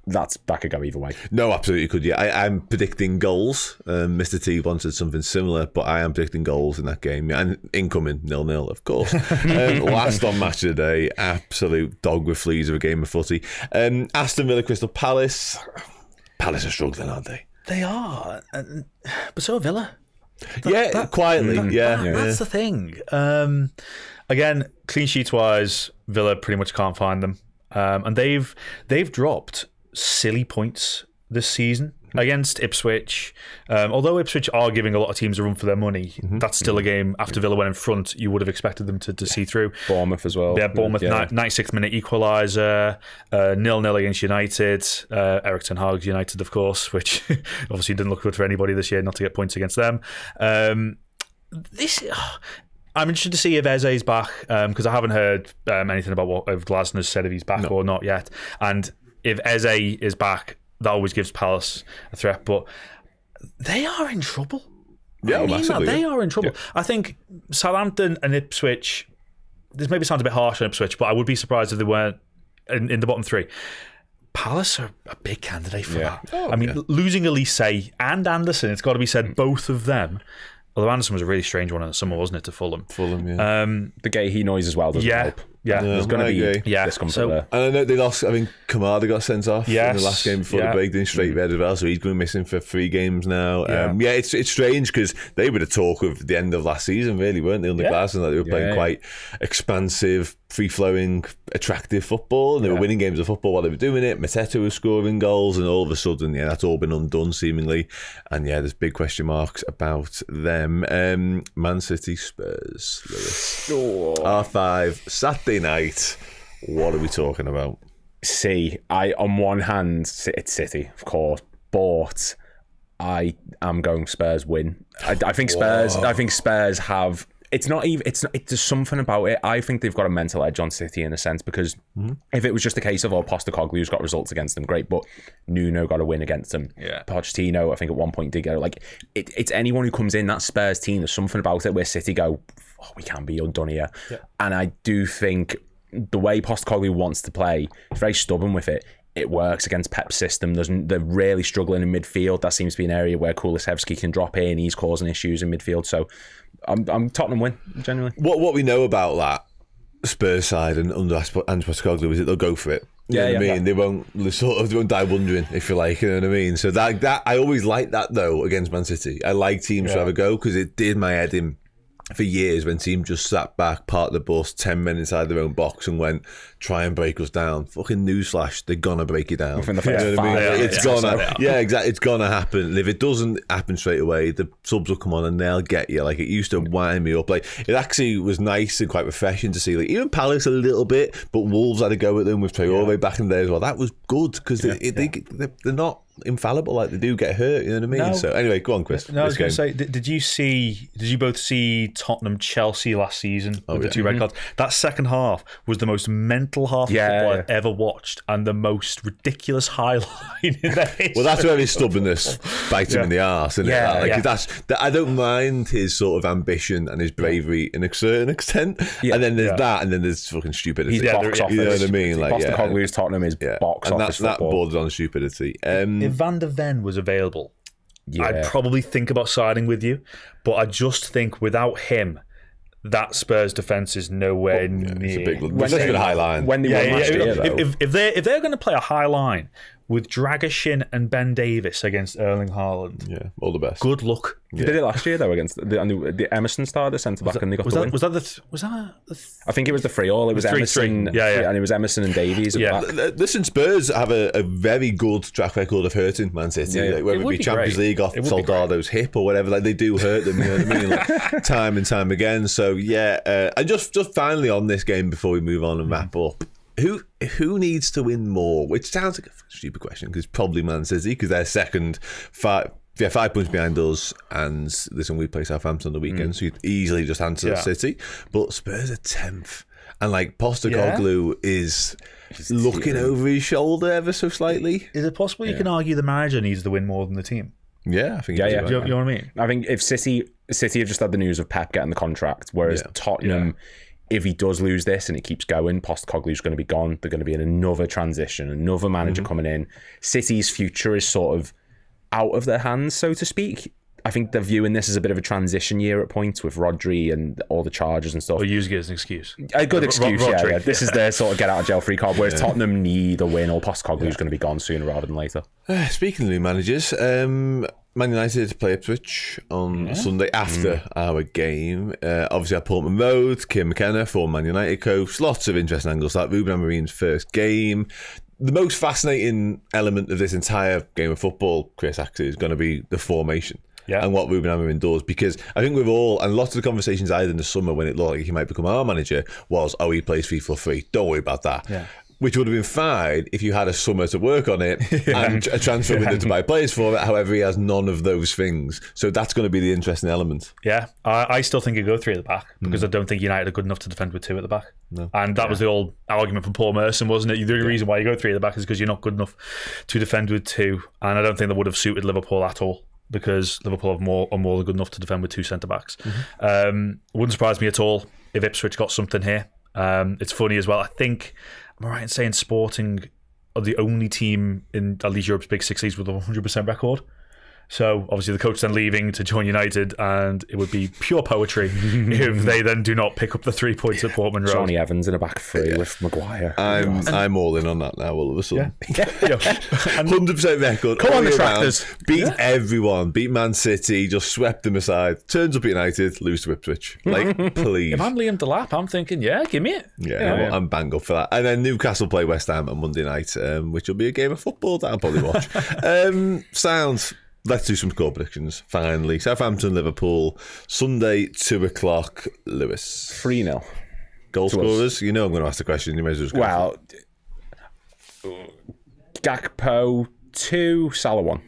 that could go either way. No, absolutely could. Yeah, I'm predicting goals. Mr. T wanted something similar, but I am predicting goals in that game. And incoming 0-0, of course. Last on match of the day, absolute dog with fleas of a game of footy. Aston Villa, Crystal Palace. Palace are struggling, aren't they? They are, but so are Villa. Quietly. That's the thing. Again, clean sheets wise, Villa pretty much can't find them, and they've dropped silly points this season against Ipswich. Although Ipswich are giving a lot of teams a run for their money, that's still a game after Villa went in front you would have expected them to see through. Bournemouth as well. Yeah, Bournemouth, 96th minute equaliser, 0-0 against United. Eric Ten Hag's United, of course, which obviously didn't look good for anybody this year not to get points against them. I'm interested to see if Eze's back, because I haven't heard anything about what if Glasner's said if he's back or not yet. And if Eze is back, that always gives Palace a threat, but they are in trouble. Yeah, massively. They are in trouble. Yeah. I think Southampton and Ipswich, this maybe sounds a bit harsh on Ipswich, but I would be surprised if they weren't in the bottom three. Palace are a big candidate for that. Losing Elise and Anderson, it's got to be said, both of them. Although Anderson was a really strange one in the summer, wasn't it, to Fulham? Yeah. The Gahey noise as well doesn't help. Yeah, there's going to be discomfort there. And I know they lost. I mean, Kamada got sent off in the last game before the break, then straight red as well. So he's going missing for 3 games now. It's strange because they were the talk of the end of last season, really, weren't they? Under Glasner, they were playing quite expansive, free-flowing, attractive football, and they were winning games of football while they were doing it. Mateta was scoring goals, and all of a sudden, that's all been undone seemingly. And there's big question marks about them. Man City, Spurs, Lewis. R5 Saturday night. What are we talking about? On one hand, it's City, of course, but I am going Spurs win. I think Spurs. I think Spurs have. It's not even. There's something about it. I think they've got a mental edge on City in a sense, because if it was just a case of Postecoglou's got results against them, great, but Nuno got a win against them. Yeah. Pochettino, I think at one point did get it's anyone who comes in that Spurs team. There's something about it where City go, we can be undone here, and I do think the way Postecoglou wants to play, he's very stubborn with it. It works against Pep's system. They're really struggling in midfield. That seems to be an area where Kulusevski can drop in. He's causing issues in midfield. So I'm Tottenham win, genuinely. What we know about that Spurs side and under Ange Postecoglou is that they'll go for it. You know what I mean? They won't die wondering, if you like. You know what I mean? So that I always like that though against Man City. I like teams to have a go, because it did my head in for years when teams just sat back, parked the bus, 10 men inside their own box and went, try and break us down. Fucking newsflash, they're gonna break you down. From the first it's gonna happen. And if it doesn't happen straight away, the subs will come on and they'll get you. Like, it used to wind me up. Like, it actually was nice and quite refreshing to see, like, even Palace a little bit, but Wolves had a go at them with Traore back in the day as well. That was good, because they're not infallible, like they do get hurt, you know what I mean? No. So anyway, go on, Chris. No, I was going to say, did you both see Tottenham Chelsea last season with the 2 red cards? That second half was the most mental half of football I've ever watched, and the most ridiculous highlight in their history. Well, that's where his stubbornness bites him in the arse, isn't it? I don't mind his sort of ambition and his bravery in a certain extent, and then there's that, and then there's fucking stupidity. He's box office. You know what I mean? Like, Postecoglou's Tottenham is box office and that football. borders on stupidity. If Van der Ven was available, I'd probably think about siding with you, but I just think without him, that Spurs defence is nowhere near. It's a high line. When they won last year, though. If they're going to play a high line with Dragishin and Ben Davis against Erling Haaland. Yeah, all the best. Good luck. They did it last year though against the Emerson started centre back and they got the win. Was that I think it was the 3-3. It was 3-3. Emerson, and it was Emerson and Davies. Yeah. Listen, Spurs have a very good track record of hurting Man City. Yeah. Like, whether it be Champions League off Soldado's hip or whatever, like they do hurt them. You know what I mean? Like, time and time again. So and just finally on this game before we move on and wrap up. Who needs to win more? Which sounds like a stupid question because probably Man City because they're second, 5 points behind us, and listen, we play Southampton on the weekend, so you'd easily just answer City. But Spurs are 10th, and like Postecoglou is looking over his shoulder ever so slightly. Is it possible you can argue the manager needs to win more than the team? Yeah, I think. You know what I mean? I think if City have just had the news of Pep getting the contract, whereas Tottenham. If he does lose this and it keeps going, Postecoglou's going to be gone. They're going to be in another transition, another manager coming in. City's future is sort of out of their hands, so to speak. I think they're viewing this as a bit of a transition year at points with Rodri and all the charges and stuff. Or use it as an excuse. A good excuse, Rodri. yeah. This is their sort of get out of jail free card, whereas Tottenham need a win or Postecoglou's going to be gone sooner rather than later. Speaking of new managers, Man United play Ipswich on Sunday after our game. Obviously at Portman Road, Kim McKenna, former Man United coach. Lots of interesting angles. Like Ruben Amorim's first game. The most fascinating element of this entire game of football, Chris, actually, is going to be the formation. Yeah. And what Ruben Amorim does, because I think we've all, and lots of the conversations I had in the summer when it looked like he might become our manager was, he plays 3-4-3. Don't worry about that. Yeah. Which would have been fine if you had a summer to work on it and a transfer window to buy players for it. However, he has none of those things. So that's going to be the interesting element. Yeah, I still think he'd go 3 at the back because I don't think United are good enough to defend with 2 at the back. No. And that was the old argument for Paul Merson, wasn't it? The only reason why you go 3 at the back is because you're not good enough to defend with 2. And I don't think that would have suited Liverpool at all, because Liverpool are more than good enough to defend with 2 centre-backs. Wouldn't surprise me at all if Ipswich got something here. It's funny as well. I think, am I right in saying Sporting are the only team in at least Europe's big 6 leagues with a 100% record? So obviously the coach then leaving to join United, and it would be pure poetry if they then do not pick up the 3 points at Portman Road. Johnny Evans in a back 3 with Maguire. I'm all in on that now all of a sudden. 100% record. Come on the Tractors. Beat everyone. Beat Man City. Just swept them aside. Turns up at United. Lose to Ipswich. Like, please. If I'm Liam Delap, I'm thinking, give me it. Yeah. I'm bang up for that. And then Newcastle play West Ham on Monday night, which will be a game of football that I'll probably watch. Sounds... Let's do some score predictions, finally. Southampton, Liverpool, Sunday, 2:00, Lewis. 3-0. Goal scorers? You know I'm going to ask the question. You may as well just go. Well, Gakpo, 2, Salah, 1.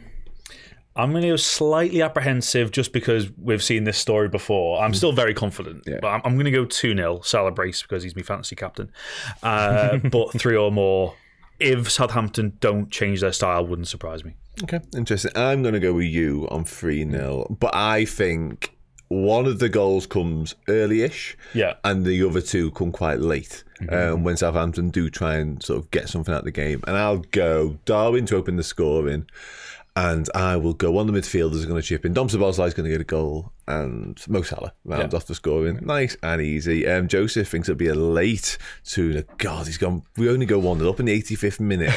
I'm going to go slightly apprehensive just because we've seen this story before. I'm still very confident, but I'm going to go 2-0, Salah brace, because he's my fantasy captain. But 3 or more. If Southampton don't change their style, wouldn't surprise me. Okay, interesting. I'm going to go with you on 3-0, but I think one of the goals comes early-ish, and the other 2 come quite late when Southampton do try and sort of get something out of the game. And I'll go Darwin to open the scoring, and I will go one of the midfielders are going to chip in. Dom Szoboszlai is going to get a goal, and Mo Salah rounds off the scoring. Nice and easy. Joseph thinks it'll be a late tuna. God, he's gone. We only go 1-0 up in the 85th minute.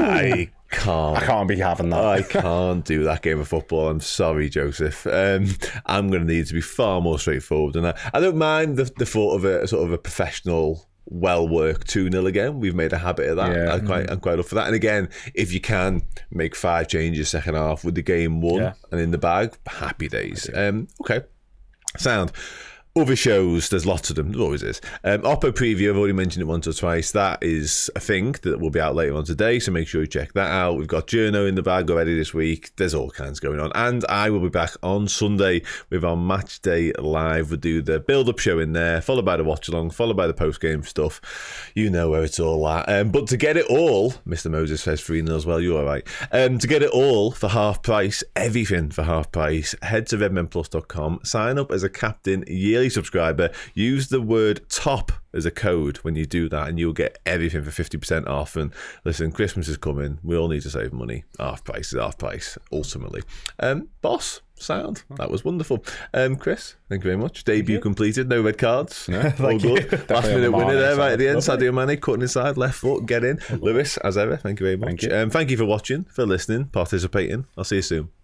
I can't be having that. I can't do that game of football. I'm sorry, Joseph. I'm going to need to be far more straightforward than that. I don't mind the thought of a sort of a professional, well-worked 2-0 again. We've made a habit of that. I'm quite up for that. And again, if you can make 5 changes second half with the game won and in the bag, happy days. Okay, sound. Other shows, there's lots of them. There always is. Oppo Preview, I've already mentioned it once or twice. That is a thing that will be out later on today, so make sure you check that out. We've got Journo in the bag already this week. There's all kinds going on. And I will be back on Sunday with our Match Day Live. We'll do the build-up show in there, followed by the watch-along, followed by the post-game stuff. You know where it's all at. But to get it all, Mr. Moses says 3-0 as well, you're all right. To get it all for half price, everything for half price, head to redmenplus.com, sign up as a Captain yearly subscriber, use the word TOP as a code when you do that, and you'll get everything for 50% off. And listen, Christmas is coming. We all need to save money. Half price is half price, ultimately. Boss, sound. That was wonderful. Chris, thank you very much. Debut completed. No red cards. No, all good. Last minute winner there right at the end. Lovely. Sadio Mane cutting inside, left foot, get in. Lewis, as ever, thank you very much. Thank you. Thank you for watching, for listening, participating. I'll see you soon.